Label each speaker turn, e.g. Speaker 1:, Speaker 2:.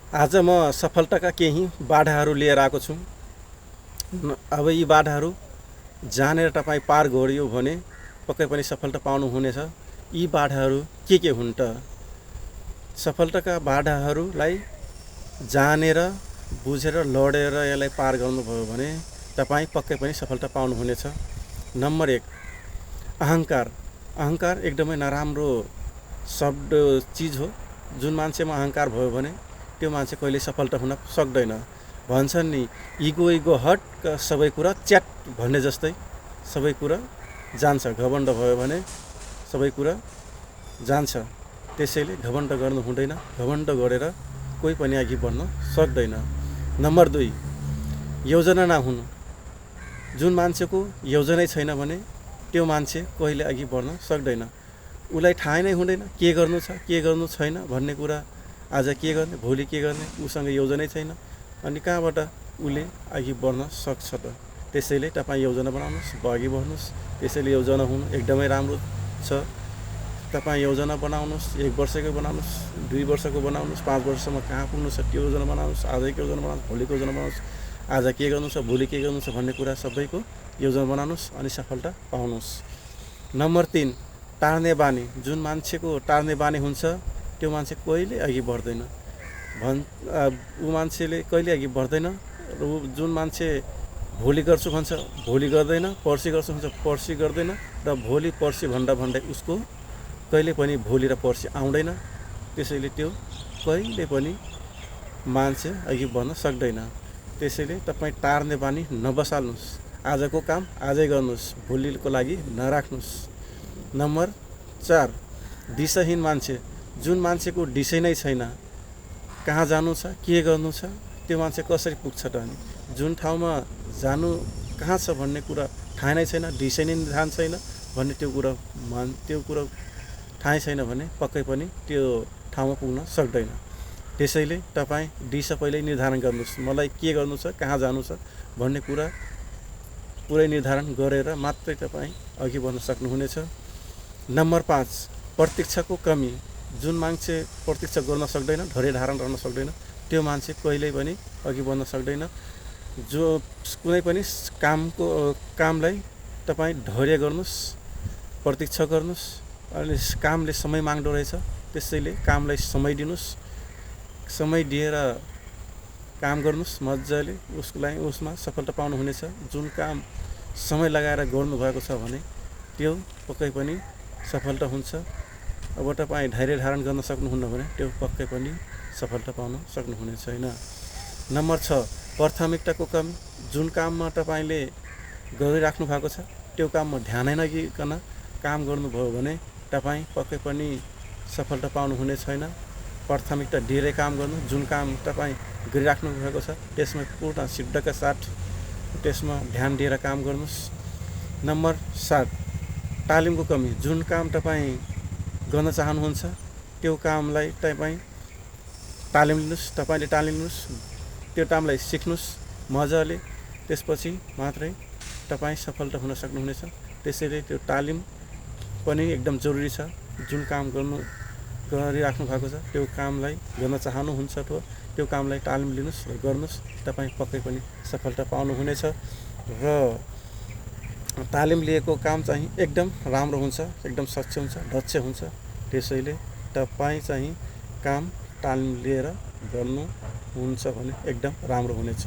Speaker 1: आज म सफलताका केही बाधाहरू लिएर आएको छु। अब यी बाधाहरू जानेर तपाईँ पार गरियो भने पक्कै पनि सफलता पाउनुहुनेछ। यी बाधाहरू के हुन् त? सफलताका बाधाहरूलाई जानेर बुझेर लडेर यसलाई पार गर्नुभयो भने तपाईँ पक्कै पनि सफलता पाउनुहुनेछ। नम्बर 1, अहङ्कार। अहङ्कार एकदमै नराम्रो शब्द चिज हो। जुन मान्छेमा अहङ्कार भयो भने त्यो मान्छे कहिले सफलता हुन सक्दैन। भन्छन् नि, इगो हट सबै कुरा च्याट भन्ने जस्तै सबै कुरा जान्छ। घमण्ड भयो भने सबै कुरा जान्छ। त्यसैले घमण्ड गर्नु हुँदैन। घमण्ड गरेर कोही पनि अघि बढ्न सक्दैन। नम्बर 2, योजना नहुनु। जुन मान्छेको योजनै छैन भने त्यो मान्छे कहिले अघि बढ्न सक्दैन। उसलाई थाहै नै हुँदैन के गर्नु छ के गर्नु छैन भन्ने कुरा। आज के गर्ने, भोलि के गर्ने, उसँग योजनै छैन। अनि कहाँबाट उसले अघि बढ्न सक्छ त? त्यसैले तपाईँ योजना बनाउनुहोस्, अघि बढ्नुहोस्। त्यसैले योजना हुनु एकदमै राम्रो छ। तपाईँ योजना बनाउनुहोस्, 1 वर्षको बनाउनुहोस्, 2 वर्षको बनाउनुहोस्, 5 वर्षसम्म कहाँ पुग्नु छ त्यो योजना बनाउनुहोस्। आजको योजना बनाउनुहोस्, भोलिको योजना बनाउनुहोस्। आज के गर्नु छ, भोलि के गर्नु छ भन्ने कुरा सबैको योजना बनाउनुहोस् अनि सफलता पाउनुहोस्। नम्बर 3, टार्ने बानी। जुन मान्छेको टार्ने बानी हुन्छ त्यो मान्छे कहिले अघि बढ्दैन। ऊ मान्छेले कहिले अघि बढ्दैन। र जुन मान्छे भोलि गर्छु भन्छ भोलि गर्दैन, पर्सि गर्छु भन्छ पर्सि गर्दैन, र भोलि पर्सि भन्दा भन्दै उसको कहिले पनि भोलि र पर्सि आउँदैन। त्यसैले त्यो कहिले पनि मान्छे अघि बढ्न सक्दैन। त्यसैले तपाईँ टार्ने बानी नबसाल्नुहोस्। आजको काम आजै गर्नुहोस्, भोलिको लागि नराख्नुहोस्। नम्बर 4, दिशाहीन मान्छे। जुन मान्छेको दिशै नै छैन, कहाँ जानु छ के गर्नु छ त्यो मान्छे कसरी पुग्छ त? अनि जुन ठाउँमा जानु कहाँ छ भन्ने कुरा थाहा नै छैन, दिशै नै निर्धारण छैन भन्ने त्यो कुरा थाहै छैन भने पक्कै पनि त्यो ठाउँमा पुग्न सक्दैन। त्यसैले तपाईँ दिशा पहिल्यै निर्धारण गर्नुहोस्। मलाई के गर्नु छ, कहाँ जानु छ भन्ने कुरा पुरै निर्धारण गरेर मात्रै तपाईँ अघि बढ्न सक्नुहुनेछ। नम्बर 5, प्रतीक्षाको कमी। जुन मान्छे प्रतीक्षा गर्न सक्दैन, धैर्य धारण गर्न सक्दैन, त्यो मान्छे कहिल्यै पनि अघि बढ्न सक्दैन। जो कुनै पनि कामलाई तपाईँ धैर्य गर्नुहोस्, प्रतीक्षा गर्नुहोस्। अनि कामले समय माग्दो रहेछ, त्यसैले कामलाई समय दिनुहोस्। समय दिएर काम गर्नुहोस् मजाले, उसमा सफलता पाउनुहुनेछ। जुन काम समय लगाएर गर्नुभएको छ भने त्यो पक्कै पनि सफलता हुन्छ। अब तपाईँ धैर्य धारण गर्न सक्नुहुन्न भने त्यो पक्कै पनि सफलता पाउन सक्नुहुने छैन। नम्बर 6, प्राथमिकताको कमी। जुन काममा तपाईँले गरिराख्नु भएको छ त्यो काममा ध्यानै नदिइकन काम गर्नुभयो भने तपाईँ पक्कै पनि सफलता पाउनुहुने छैन। प्राथमिकता दिएर काम गर्नु। जुन काम तपाईँ गरिराख्नु भएको छ त्यसमा पूर्ण सिद्धका साथ त्यसमा ध्यान दिएर काम गर्नुहोस्। नम्बर 7, तालिमको कमी। जुन काम तपाईँ गर्न चाहनुहुन्छ त्यो कामलाई तपाईँ तालिम लिनुहोस्। तपाईँले तालिम लिनुहोस्, त्यो कामलाई सिक्नुहोस् मजाले। त्यसपछि मात्रै तपाईँ सफलता हुन सक्नुहुनेछ। त्यसैले त्यो तालिम पनि एकदम जरुरी छ। जुन काम गरिराख्नु भएको छ त्यो कामलाई गर्न चाहनुहुन्छ त त्यो कामलाई तालिम लिनुहोस् र गर्नुहोस्। तपाईँ पक्कै पनि सफलता पाउनुहुनेछ। र तालिम लिएको काम चाहिँ एकदम राम्रो हुन्छ, एकदम सक्षम हुन्छ, दक्ष हुन्छ। त्यसैले तपाईँ चाहिँ काम तालिम लिएर गर्नुहुन्छ भने एकदम राम्रो हुनेछ।